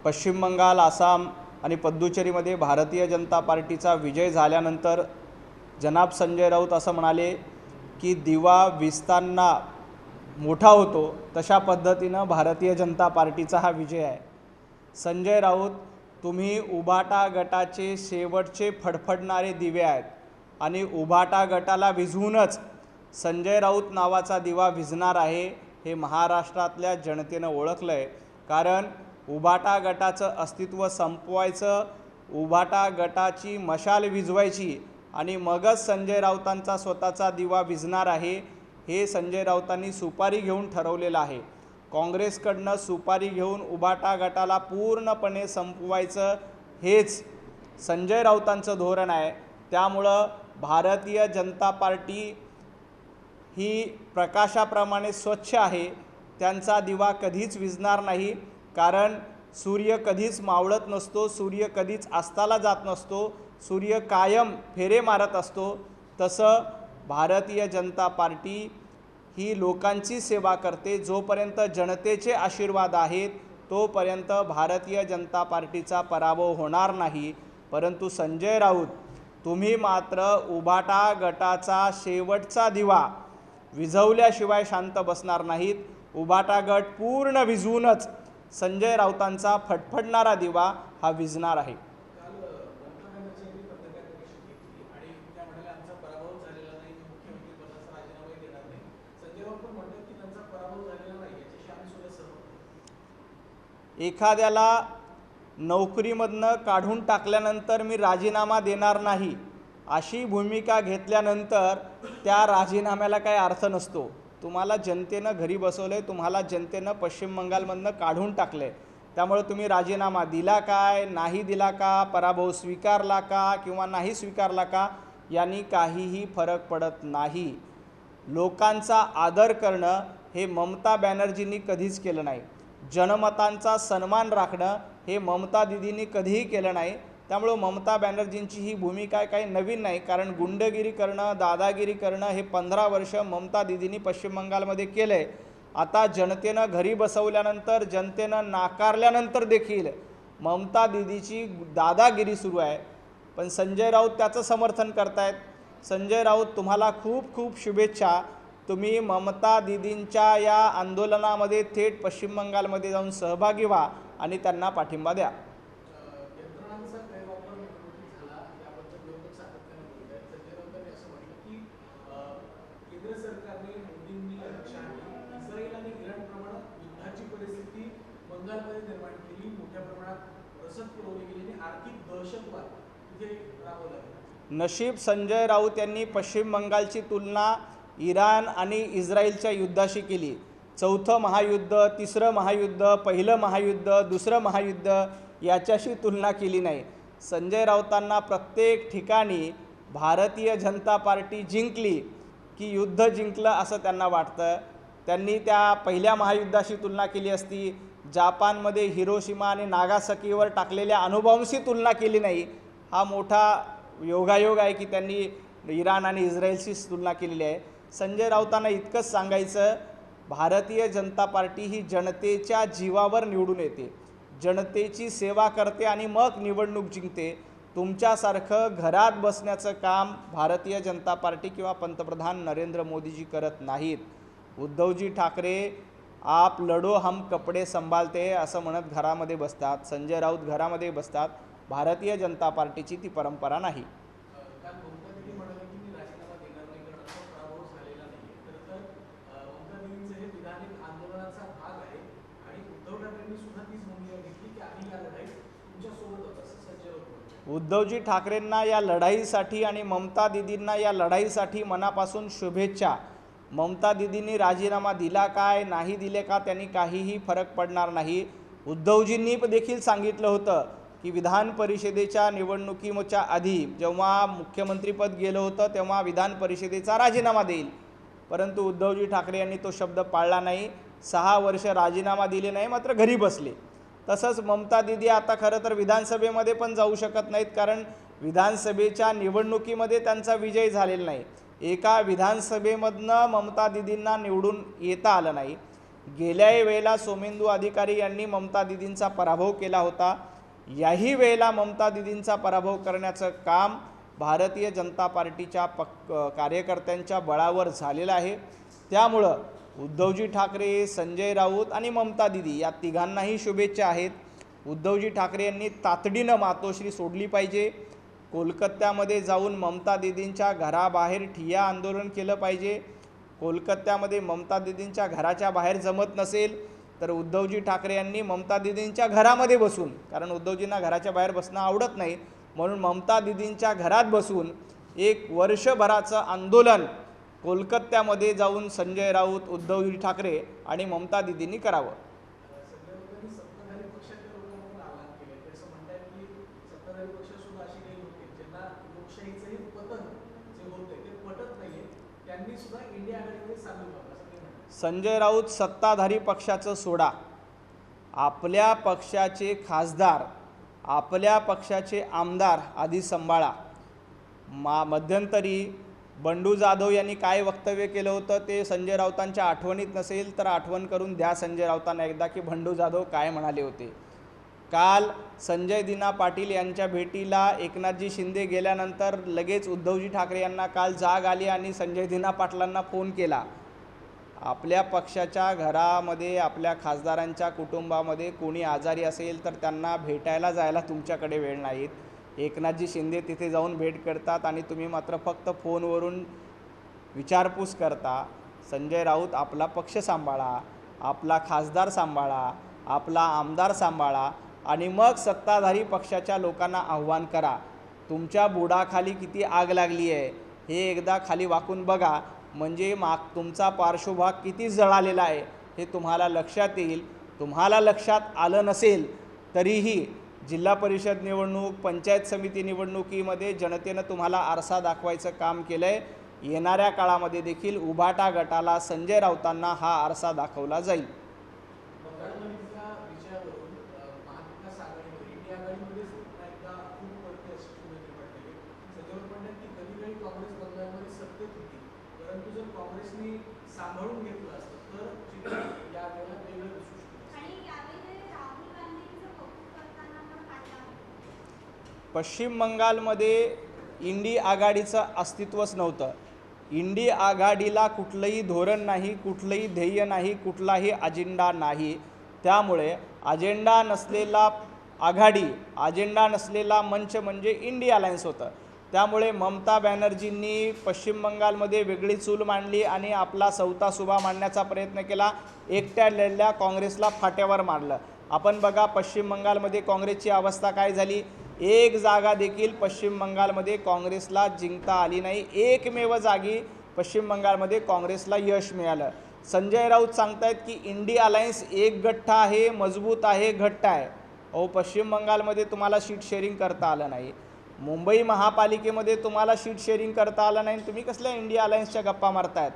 पश्चिम बंगाल, आसाम आणि पुद्दुचेरीमध्ये भारतीय जनता पार्टीचा विजय झाल्यानंतर जनाब संजय राऊत असं म्हणाले की दिवा विजताना मोठा होतो, तशा पद्धतीनं भारतीय जनता पार्टीचा हा विजय आहे। संजय राऊत, तुम्ही उभाटा गटाचे शेवटचे फडफडणारे दिवे आहेत आणि उभाटा गटाला विझवूनच संजय राऊत नावाचा दिवा विझणार आहे हे महाराष्ट्रातल्या जनतेनं ओळखलं आहे। कारण उभाटा गटाचं अस्तित्व संपवायचं, उभाटा गटाची मशाल विझवायची आणि मगच संजय राऊतांचा स्वतःचा दिवा विझणार आहे हे संजय राऊतांनी सुपारी घेऊन ठरवलेलं आहे। काँग्रेसकडनं सुपारी घेऊन उभाटा गटाला पूर्णपणे संपवायचं हेच संजय राऊतांचं धोरण आहे। त्यामुळं भारतीय जनता पार्टी ही प्रकाशाप्रमाणे स्वच्छ आहे, त्यांचा दिवा कधीच विझणार नाही। कारण सूर्य कधीच मावळत नसतो, सूर्य कधीच अस्ताला जात नसतो, सूर्य कायम फेरे मारत असतो। तसं भारतीय जनता पार्टी ही लोकांची सेवा करते। जोपर्यंत जनतेचे आशीर्वाद आहेत तोपर्यंत भारतीय जनता पार्टीचा पराभव होणार नाही। परंतु संजय राऊत, तुम्ही मात्र उभाटा गटाचा शेवटचा दिवा विझवल्याशिवाय शांत बसणार नाहीत। उभाटा गट पूर्ण विझवूनच संजय राऊतांचा फडफडणारा दिवा हा विझणार आहे। एखाद्याला नोकरीमधनं काढून टाकल्यानंतर मी राजीनामा देणार नाही अशी भूमिका घेतल्यानंतर त्या राजीनाम्याला काही अर्थ नसतो। तुम्हाला जनतेनं घरी बसवलंय, तुम्हाला जनतेनं पश्चिम बंगालमधनं काढून टाकलंय, त्यामुळे तुम्ही राजीनामा दिला काय, नाही दिला का, पराभव स्वीकारला का किंवा नाही स्वीकारला का, यांनी काहीही फरक पडत नाही। लोकांचा आदर करणं हे ममता बॅनर्जींनी कधीच केलं नाही। जनमतांचा सन्मान राखणं हे ममता दीदींनी कधीही केलं नाही। त्यामुळे ममता बॅनर्जींची ही भूमिका काही नवीन नाही। कारण गुंडगिरी करणं, दादागिरी करणं हे 15 वर्ष ममता दीदींनी पश्चिम बंगालमध्ये केलं आहे। आता जनतेनं घरी बसवल्यानंतर, जनतेनं नाकारल्यानंतर देखील ममता दीदीची दादागिरी सुरू आहे। पण संजय राऊत त्याचं समर्थन करतायत। संजय राऊत, तुम्हाला खूप खूप शुभेच्छा। तुम्ही ममता दीदींच्या या आंदोलनामध्ये थेट पश्चिम बंगालमध्ये जाऊन सहभागी व्हा आणि त्यांना पाठिंबा द्या। नशीब संजय राऊत यांनी पश्चिम बंगालची तुलना इराण आणि इस्रायलच्या युद्धाशी केली। चौथं महायुद्ध, तिसरं महायुद्ध, पहिलं महायुद्ध, दुसरं महायुद्ध याच्याशी तुलना केली नाही। संजय राऊतांना प्रत्येक ठिकाणी भारतीय जनता पार्टी जिंकली की युद्ध जिंकलं असं त्यांना वाटतं। त्यांनी त्या पहिल्या महायुद्धाशी तुलना केली असती, जापानमध्ये हिरोशिमा आणि नागासाकीवर टाकलेल्या अणुबॉम्बशी तुलना केली नाही। हा मोठा योगायोग आहे की त्यांनी इराण आणि इस्रायलशी तुलना केलेली आहे। संजय राऊतांना इतकंच सांगायचं, भारतीय जनता पार्टी ही जनतेच्या जीवावर निवडून येते, जनतेची सेवा करते आणि मग निवडणूक जिंकते। तुमच्यासारखं घरात बसण्याचं काम भारतीय जनता पार्टी किंवा पंतप्रधान नरेंद्र मोदीजी करत नाहीत। उद्धवजी ठाकरे आप लढो हम कपडे संभालते असं म्हणत घरामध्ये बसतात। संजय राऊत घरामध्ये बसतात। भारतीय जनता पार्टीची ती परंपरा नाही। उद्धवजी ठाकरेंना या लढाईसाठी आणि ममता दीदींना या लढाईसाठी मनापासून शुभेच्छा। ममता दीदींनी राजीनामा दिला काय, नाही दिले का, त्यांनी काहीही फरक पडणार नाही। उद्धवजींनी देखील सांगितलं होतं की विधान परिषदेच्या निवडणुकीच्या आधी जेव्हा मुख्यमंत्रीपद गेलं होतं तेव्हा विधान परिषदेचा राजीनामा देईल, परंतु उद्धवजी ठाकरे यांनी तो शब्द पाळला नाही। 6 वर्ष राजीनामा दिले नाही, मात्र घरी बसले। तसंच ममता दीदी आता खरं तर विधानसभेमध्ये पण जाऊ शकत नाहीत, कारण विधानसभेच्या निवडणुकीमध्ये त्यांचा विजय झालेला नाही। एका विधानसभेमधनं ममता दीदींना निवडून येता आलं नाही। गेल्याही वेळेला सोमेंदू अधिकारी यांनी ममता दिदींचा पराभव केला होता. याही वेळेला ममता दिदींचा पराभव करण्याचं काम भारतीय जनता पार्टीच्या कार्यकर्त्यांच्या बळावर झालेलं आहे. त्यामुळं उद्धवजी ठाकरे, संजय राऊत आणि ममता दिदी या तिघांनाही शुभेच्छा आहेत. उद्धवजी ठाकरे यांनी तातडीनं मातोश्री सोडली पाहिजे. कोलकात्यामध्ये जाऊन ममता दिदींच्या घराबाहेर ठिय्या आंदोलन केलं पाहिजे. कोलकात्यामध्ये ममता दिदींच्या घराच्या बाहेर जमत नसेल तर उद्धवजी ठाकरे यांनी ममता दिदींच्या घरामध्ये बसून, कारण उद्धवजींना घराच्या बाहेर बसणं आवडत नाही, म्हणून ममता दिदींच्या घरात बसून एक वर्षभराचं आंदोलन कोलकात्यामध्ये जाऊन संजय राऊत, उद्धवजी ठाकरे आणि ममता दिदींनी करावं. संजय राऊत सत्ताधारी पक्षाचं सोडा, आपल्या पक्षाचे खासदार, आपल्या पक्षाचे आमदार आधी सांभाळा. मध्यंतरी बंडू जाधव यांनी काय वक्तव्य केलं होतं ते संजय राऊतांच्या आठवणीत नसेल तर आठवण करून द्या संजय राऊतांना एकदा की बंडू जाधव काय म्हणाले होते. काल संजय दिना पाटील यांच्या भेटीला एकनाथजी शिंदे गेल्यानंतर लगेच उद्धवजी ठाकरे यांना काल जाग आली आणि संजय दिना पाटलांना फोन केला. आपल्या पक्षाच्या घरामध्ये, आपल्या खासदारांच्या कुटुंबामध्ये कोणी आजारी असेल तर त्यांना भेटायला जायला तुमच्याकडे वेळ नाहीत. एकनाथजी शिंदे तिथे जाऊन भेट करतात आणि तुम्ही मात्र फक्त फोनवरून विचारपूस करता. संजय राऊत आपला पक्ष सांभाळा, आपला खासदार सांभाळा, आपला आमदार सांभाळा आणि मग सत्ताधारी पक्षाच्या लोकांना आव्हान करा. तुमच्या बुडाखाली किती आग लागली आहे हे एकदा खाली वाकून बघा, म्हणजे तुमचा पार्श्वभाग किती जळालेला आहे हे तुम्हाला लक्षात येईल. तुम्हाला लक्षात आलं नसेल तरीही जिल्हा परिषद निवडणूक, पंचायत समिती निवडणुकीमध्ये जनतेनं तुम्हाला आरसा दाखवायचं काम केलं आहे. येणाऱ्या काळामध्ये देखील उभाटा गटाला, संजय राऊतांना हा आरसा दाखवला जाईल. सांभाळून घेतलं असतं तर चित्र यावेळेला वेगळं दिसू शकतं. आणि यावेळी राहुल गांधींचं कौतुक करताना पण पाहिलं. पश्चिम बंगालमध्ये इंडी आघाडीचं अस्तित्वच नव्हतं. इंडी आघाडीला कुठलंही धोरण नाही, कुठलंही ध्येय नाही, कुठलाही अजेंडा नाही. त्यामुळे अजेंडा नसलेला आघाडी, अजेंडा नसलेला मंच म्हणजे इंडी अलायन्स होतं. त्यामुळे ममता बॅनर्जींनी पश्चिम बंगालमध्ये वेगळी चूल मांडली आणि आपला सवता सुभा मांडण्याचा प्रयत्न केला. एकट्या लढल्या काँग्रेसला फाट्यावर मारलं. आपण बघा पश्चिम बंगालमध्ये काँग्रेसची अवस्था काय झाली. एक जागा देखील पश्चिम बंगालमध्ये काँग्रेसला जिंकता आली नाही. एकमेव जागी पश्चिम बंगालमध्ये काँग्रेसला यश मिळालं. संजय राऊत सांगतायत की इंडी अलायन्स एक गठ्ठा आहे, मजबूत आहे, घट्ट आहे. अहो, पश्चिम बंगालमध्ये तुम्हाला सीट शेअरिंग करता आलं नाही. मुंबई महापालिकेमध्ये तुम्हाला सीट शेअरिंग करता आलं नाही. तुम्ही कसल्या इंडिया अलायन्सच्या गप्पा मारतायत.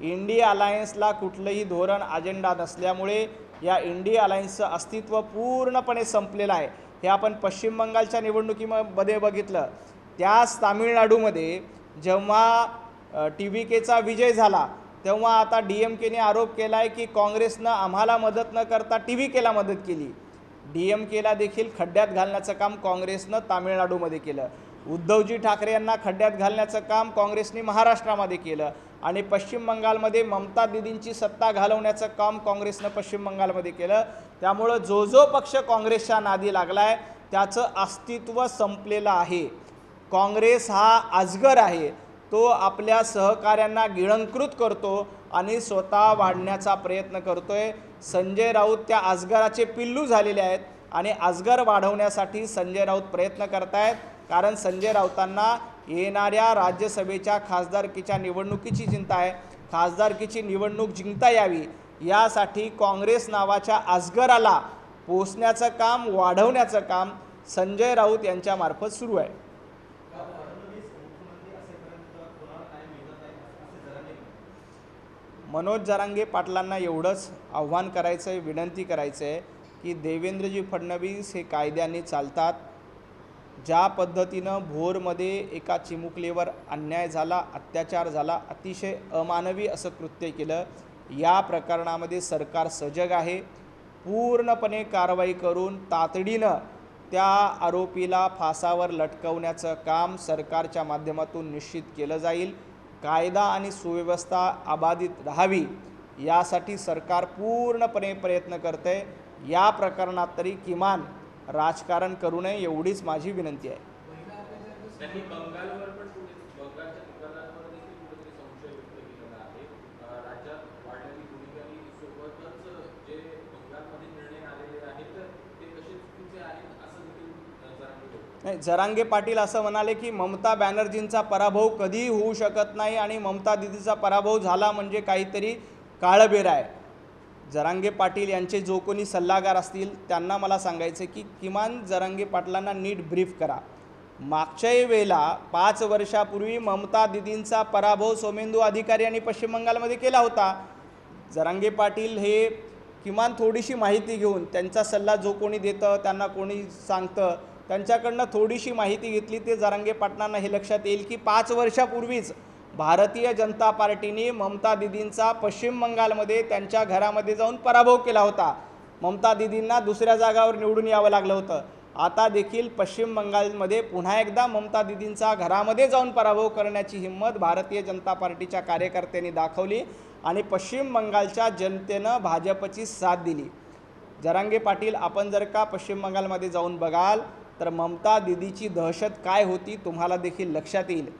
इंडिया अलायन्सला कुठलंही धोरण, अजेंडा नसल्यामुळे या इंडिया अलायन्सचं अस्तित्व पूर्णपणे संपलेलं आहे. हे आपण पश्चिम बंगालच्या निवडणुकीमध्ये बघितलं. त्याच तामिळनाडूमध्ये जेव्हा TVKचा विजय झाला तेव्हा आता DMKने आरोप केला आहे की काँग्रेसनं आम्हाला मदत न करता TVKला मदत केली. DMKला देखील खड्ड्यात घालण्याचं काम काँग्रेसनं तामिळनाडूमध्ये केलं. उद्धवजी ठाकरे यांना खड्ड्यात घालण्याचं काम काँग्रेसने महाराष्ट्रामध्ये केलं आणि पश्चिम बंगालमध्ये ममता दिदींची सत्ता घालवण्याचं काम काँग्रेसनं पश्चिम बंगालमध्ये केलं. त्यामुळं जो पक्ष काँग्रेसच्या नादी लागला आहे त्याचं अस्तित्व संपलेलं आहे. काँग्रेस हा अजगर आहे. तो आपल्या सहकाऱ्यांना गिळंकृत करतो आणि स्वतः वाढण्याचा प्रयत्न करतोय. संजय राऊत त्या अजगराचे पिल्लू झालेले आहेत आणि अजगर वाढवण्यासाठी संजय राऊत प्रयत्न करतायत. कारण संजय राऊतांना येणाऱ्या राज्यसभेच्या खासदारकीच्या निवडणुकीची चिंता आहे. खासदारकीची निवडणूक जिंकता यावी यासाठी काँग्रेस नावाच्या अजगराला पोसण्याचं काम, वाढवण्याचं काम संजय राऊत यांच्यामार्फत सुरू आहे. मनोज जरांगे पाटलांना एवढंच आव्हान करायचं आहे, विनंती करायचं आहे की देवेंद्रजी फडणवीस हे कायद्याने चालतात. ज्या पद्धतीनं भोरमध्ये एका चिमुकलीवर अन्याय झाला, अत्याचार झाला, अतिशय अमानवी असं कृत्य केलं, या प्रकरणामध्ये सरकार सजग आहे. पूर्णपणे कारवाई करून तातडीनं त्या आरोपीला फासावर लटकवण्याचं काम सरकारच्या माध्यमातून निश्चित केलं जाईल. कायदा आणि सुव्यवस्था अबाधित राहावी यासाठी सरकार पूर्णपणे प्रयत्न करते. या प्रकरणात तरी किमान राजकारण करू नये एवढीच माझी विनंती आहे. त्यांनी बंगालवर पण बंगालच्या दुकानांवर देखील कुठेतरी संशय व्यक्त केलेला आहे. राज्यात वाढलेली गुन्हेगारी सोबतच जे बंगालमध्ये निर्णय आलेले आहेत ते कसे चुकीचे आहेत असं देखील जरांगे बोलतात. नाही, जरांगे पाटील असं म्हणाले की ममता बॅनर्जींचा पराभव कधीही होऊ शकत नाही आणि ममता दिदीचा पराभव झाला म्हणजे काहीतरी काळबेर आहे. जरांगे पाटील यांचे जो कोणी सल्लागार असतील त्यांना मला सांगायचं की किमान जरांगे पाटलांना नीट ब्रीफ करा. मागच्याही वेळेला 5 वर्षापूर्वी ममता दिदींचा पराभव सोमेंदू अधिकारी यांनी पश्चिम बंगालमध्ये केला होता. जरांगे पाटील हे किमान थोडीशी माहिती घेऊन, त्यांचा सल्ला जो कोणी देतं त्यांना कोणी सांगतं त्यांच्याकडनं थोडीशी माहिती घेतली ते जरांगे पाटलांना हे लक्षात येईल की 5 वर्षापूर्वीच भारतीय जनता पार्टीने ममता दिदींचा पश्चिम बंगालमध्ये त्यांच्या घरामध्ये जाऊन पराभव केला होता. ममता दिदींना दुसऱ्या जागावर निवडून यावं लागलं होतं. आता देखील पश्चिम बंगालमध्ये पुन्हा एकदा ममता दिदींचा घरामध्ये जाऊन पराभव करण्याची हिंमत भारतीय जनता पार्टीच्या कार्यकर्त्यांनी दाखवली आणि पश्चिम बंगालच्या जनतेनं भाजपची साथ दिली. जरांगे पाटील, आपण जर का पश्चिम बंगालमध्ये जाऊन बघाल तर ममता दिदीची दहशत काय होती तुम्हाला देखील लक्षात येईल.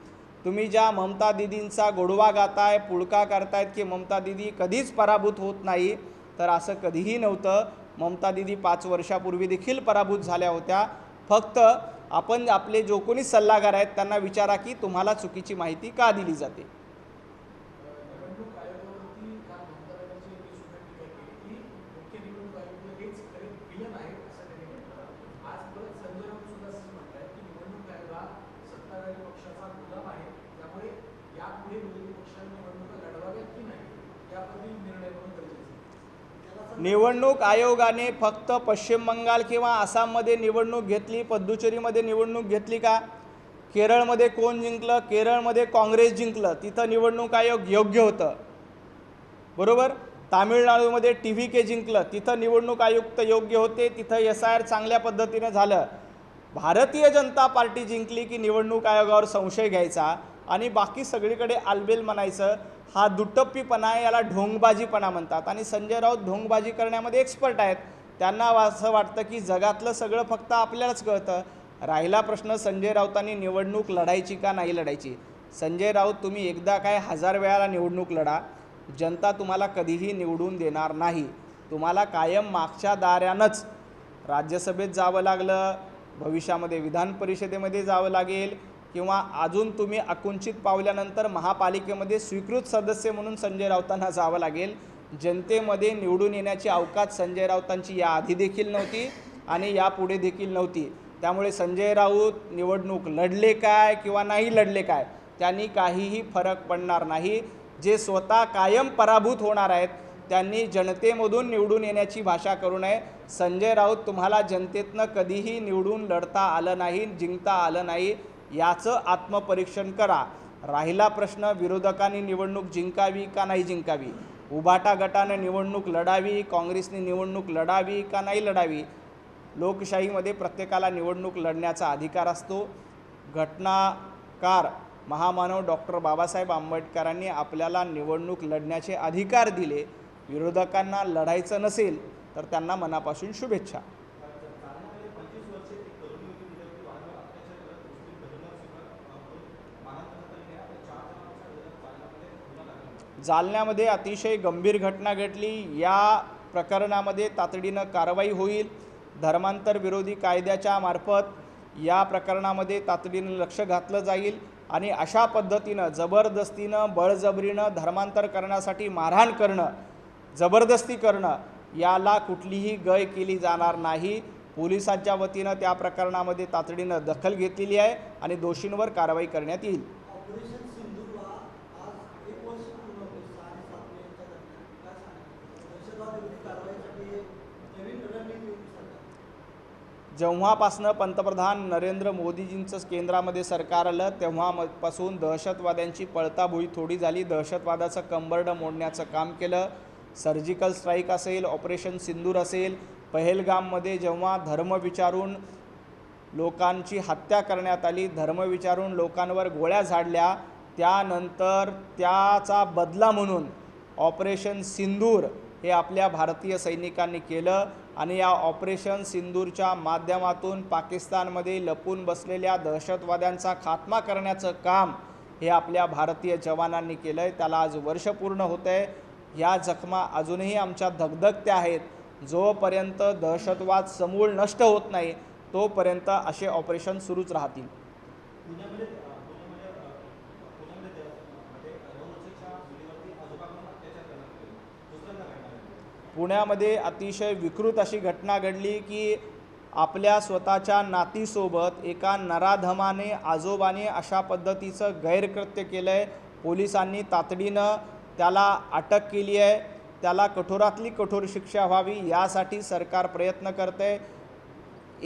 तुम्ही ज्या ममता दिदींचा गोडवा गाताय, पुळका करतायत की ममता दिदी कधीच पराभूत होत नाही, तर असं कधीही नव्हतं. ममता दिदी 5 वर्षापूर्वी देखील पराभूत झाल्या होत्या. फक्त आपण आपले जो कोणी सल्लागार आहेत त्यांना विचारा की तुम्हाला चुकीची माहिती का दिली जाते. निवडणूक आयोगावरती काल ममता बॅनर्जी यांनी सुद्धा टीका केली की मुख्य निवडणूक आयोग हेच खरे विलन आहेत असं त्यांनी म्हटलं. आज परत संजय राऊत सुद्धा असं म्हणतायत की निवडणूक आयोग हा सत्ताधारी पक्षाचा गुलाम आहे, त्यामुळे यापुढे विरोधी पक्षांनी निवडणुका लढवाव्यात की नाही याबद्दल निर्णय होणं गरजेचं आहे. निवडणूक आयोगाने फक्त पश्चिम बंगाल किंवा आसाममध्ये निवडणूक घेतली, पुदुच्चेरीमध्ये निवडणूक घेतली का? केरळमध्ये कोण जिंकलं? केरळमध्ये काँग्रेस जिंकलं, तिथं निवडणूक आयोग योग्य होतं, बरोबर. तामिळनाडूमध्ये TVK जिंकलं, तिथं निवडणूक आयुक्त योग्य होते, तिथं SIR चांगल्या पद्धतीनं झालं. भारतीय जनता पार्टी जिंकली की निवडणूक आयोगावर संशय घ्यायचा आणि बाकी सगळीकडे आलबेल म्हणायचं. हा दुटप्पीपणा आहे, याला ढोंगबाजीपणा म्हणतात. आणि संजय राऊत ढोंगबाजी करण्यामध्ये एक्सपर्ट आहेत. त्यांना असं वाटतं की जगातलं सगळं फक्त आपल्यालाच कळतं. राहिला प्रश्न संजय राऊतांनी निवडणूक लढायची का नाही लढायची. संजय राऊत, तुम्ही एकदा काय 1000 वेळाला निवडणूक लढा, जनता तुम्हाला कधीही निवडून देणार नाही. तुम्हाला कायम मागच्या दाऱ्यानंच राज्यसभेत जावं लागलं, भविष्यामध्ये विधान परिषदेमध्ये जावं लागेल किंवा अजून तुम्ही आकुंचित पावल्यानंतर महापालिकेमध्ये स्वीकृत सदस्य म्हणून संजय राऊतांना जावं लागेल. जनतेमध्ये निवडून येण्याची अवकाश संजय राऊतांची याआधी देखील नव्हती आणि यापुढे देखील नव्हती. त्यामुळे संजय राऊत निवडणूक लढले काय किंवा नाही लढले काय त्यांनी काहीही फरक पडणार नाही. जे स्वतः कायम पराभूत होणार आहेत त्यांनी जनतेमधून निवडून येण्याची भाषा करू नये. संजय राऊत, तुम्हाला जनतेतनं कधीही निवडून लढता आलं नाही, जिंकता आलं नाही, याचं आत्मपरीक्षण करा. राहिला प्रश्न विरोधकांनी निवडणूक जिंकावी का नाही जिंकावी, उभाटा गटाने निवडणूक लढावी, काँग्रेसने निवडणूक लढावी का नाही लढावी, लोकशाहीमध्ये प्रत्येकाला निवडणूक लढण्याचा अधिकार असतो. घटनाकार महामानव डॉक्टर बाबासाहेब आंबेडकरांनी आपल्याला निवडणूक लढण्याचे अधिकार दिले. विरोधकांना लढायचं नसेल तर त्यांना मनापासून शुभेच्छा. जालन्यामध्ये अतिशय गंभीर घटना घडली. या प्रकरणामध्ये तातडीनं कारवाई होईल. धर्मांतर विरोधी कायद्याच्या मार्फत या प्रकरणामध्ये तातडीनं लक्ष घातलं जाईल आणि अशा पद्धतीनं जबरदस्तीनं, बळजबरीनं धर्मांतर करण्यासाठी मारहाण करणं, जबरदस्ती करणं याला कुठलीही गय केली जाणार नाही. पोलिसांच्या वतीनं त्या प्रकरणामध्ये तातडीनं दखल घेतलेली आहे आणि दोषींवर कारवाई करण्यात येईल. ऑपरेशन सिंधूरला आज 1 वर्ष पूर्ण होते. 6 आणि 7 मे यांच्या दरम्यान काय सांगितलं दहशतवाद विरोधी कारवाईसाठी नवीन रणनीती होती सरकार. जेव्हापासनं पंतप्रधान नरेंद्र मोदीजींचं केंद्रामध्ये सरकार आलं तेव्हापासून दहशतवाद्यांची पळताभुई थोडी झाली. दहशतवादाचं कंबरडं मोडण्याचं काम केलं. सर्जिकल स्ट्राईक असेल, ऑपरेशन सिंदूर असेल, पहेलगाममध्ये जेव्हा धर्म विचारून लोकांची हत्या करण्यात आली, धर्म विचारून लोकांवर गोळ्या झाडल्या, त्यानंतर त्याचा बदला म्हणून ऑपरेशन सिंदूर हे आपल्या भारतीय सैनिकांनी केलं आणि या ऑपरेशन सिंदूरच्या माध्यमातून पाकिस्तानमध्ये लपून बसलेल्या दहशतवाद्यांचा खात्मा करण्याचं काम हे आपल्या भारतीय जवानांनी केलं आहे. त्याला आज वर्ष पूर्ण होतं आहे. ह्या जखमा अजूनही आमच्या धगधगत्या आहेत. जोपर्यंत दहशतवाद समूळ नष्ट होत नाही तोपर्यंत असे ऑपरेशन सुरूच राहतील. पुण्यामध्ये अतिशय विकृत अशी घटना घडली की आपल्या स्वतःच्या नातीसोबत एका नराधमाने आजोबाने अशा पद्धतीचं गैरकृत्य केलं आहे. पोलिसांनी तातडीनं त्याला अटक केली आहे. त्याला कठोरातली कठोर शिक्षा व्हावी यासाठी सरकार प्रयत्न करते आहे.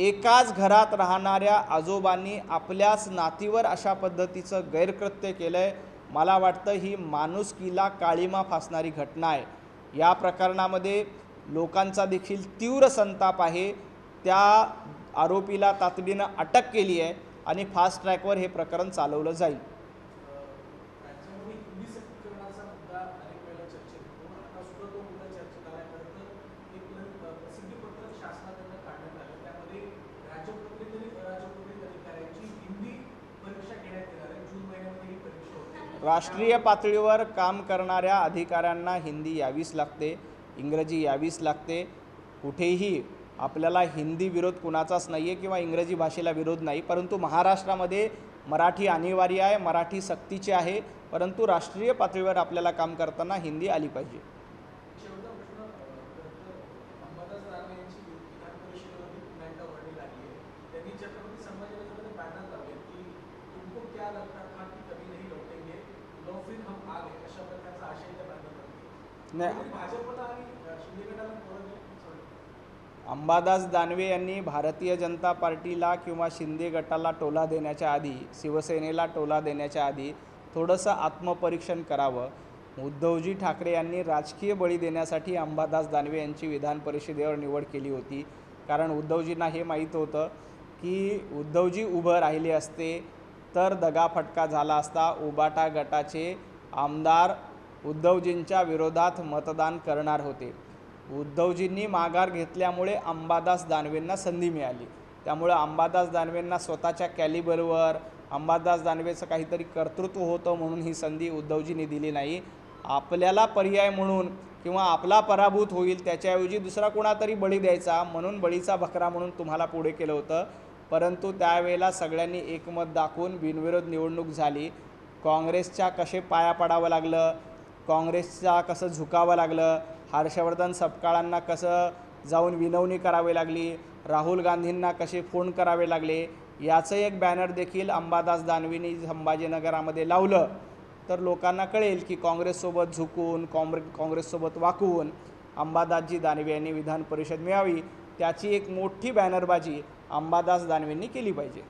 एकाच घरात राहणाऱ्या आजोबांनी आपल्याच नातीवर अशा पद्धतीचं गैरकृत्य केलं आहे. मला वाटतं ही माणुसकीला काळिमा फासणारी घटना आहे. या प्रकरणामध्ये लोकांचा देखील तीव्र संताप आहे. त्या आरोपीला तातडीनं अटक केली आहे आणि फास्ट ट्रॅकवर हे प्रकरण चालवलं जाईल. राज्यामध्ये हिंदी सक्तीकरणाचा मुद्दा अनेक वेळेला चर्चेत होतो. आता सुद्धा तो मुद्दा चर्चेत आल्यानंतर एक प्रसिद्धीपत्रक शासनाकडून काढण्यात आलं. त्यामध्ये राजपत्रित आणि अराजपत्रित अधिकाऱ्यांची हिंदी परीक्षा घेण्यात येणार आहे. जून महिन्यामध्ये ही परीक्षा होते. राष्ट्रीय पातळीवर काम करणाऱ्या अधिकाऱ्यांना हिंदी यावीच लागते, इंग्रजी यावीच लागते. कुठेही आपल्याला हिंदी विरोध कुणाचाच नाही आहे किंवा इंग्रजी भाषेला विरोध नाही, परंतु महाराष्ट्रामध्ये मराठी अनिवार्य आहे, मराठी सक्तीची आहे. परंतु राष्ट्रीय पातळीवर आपल्याला काम करताना हिंदी आली पाहिजे. शेवटचा प्रश्न अंबादास दानवे यांची विधान परिषदेमध्ये पुन्हा एकदा वर्णी लागली आहे. त्यांनी छत्रपती संभाजीनगरमध्ये बॅनर लावले की तुमको क्या लगता था की कभी नहीं लौटेंगे, लो फिर हम आ गए, अशा प्रकारचा आशय त्या बॅनरमध्ये नाही, भाजपला आणि शिंदे गटाला पोरं अंबादास दानवे यांनी भारतीय जनता पार्टीला किंवा शिंदे गटाला टोला देण्याच्या आधी, शिवसेनेला टोला देण्याच्या आधी थोडंसं आत्मपरीक्षण करावं. उद्धवजी ठाकरे यांनी राजकीय बळी देण्यासाठी अंबादास दानवे यांची विधान परिषदेवर निवड केली होती. कारण उद्धवजींना हे माहीत होतं की उद्धवजी उभं राहिले असते तर दगाफटका झाला असता. उबाटा गटाचे आमदार उद्धवजींच्या विरोधात मतदान करणार होते. उद्धवजींनी माघार घेतल्यामुळे अंबादास दानवेंना संधी मिळाली. त्यामुळे अंबादास दानवेंना स्वतःच्या कॅलिबरवर अंबादास दानवेचं काहीतरी कर्तृत्व होतं म्हणून ही संधी उद्धवजींनी दिली नाही. आपल्याला पर्याय म्हणून किंवा आपला पराभूत होईल त्याच्याऐवजी दुसरा कोणातरी बळी द्यायचा म्हणून बळीचा बकरा म्हणून तुम्हाला पुढे केलं होतं. परंतु त्यावेळेला सगळ्यांनी एकमत दाखवून बिनविरोध निवडणूक झाली. काँग्रेसच्या कसे पाया पडावं लागलं, काँग्रेसच्या कसं झुकावं लागलं, हर्षवर्धन सपकाळांना कसं जाऊन विनवणी करावी लागली, राहुल गांधींना कसे फोन करावे लागले, याचं एक बॅनर देखील अंबादास दानवेंनी संभाजीनगरामध्ये लावलं तर लोकांना कळेल की काँग्रेससोबत झुकून काँग्रेससोबत वाकून अंबादासजी दानवे यांनी विधान परिषद मिळावी. त्याची एक मोठी बॅनरबाजी अंबादास दानवेंनी केली पाहिजे.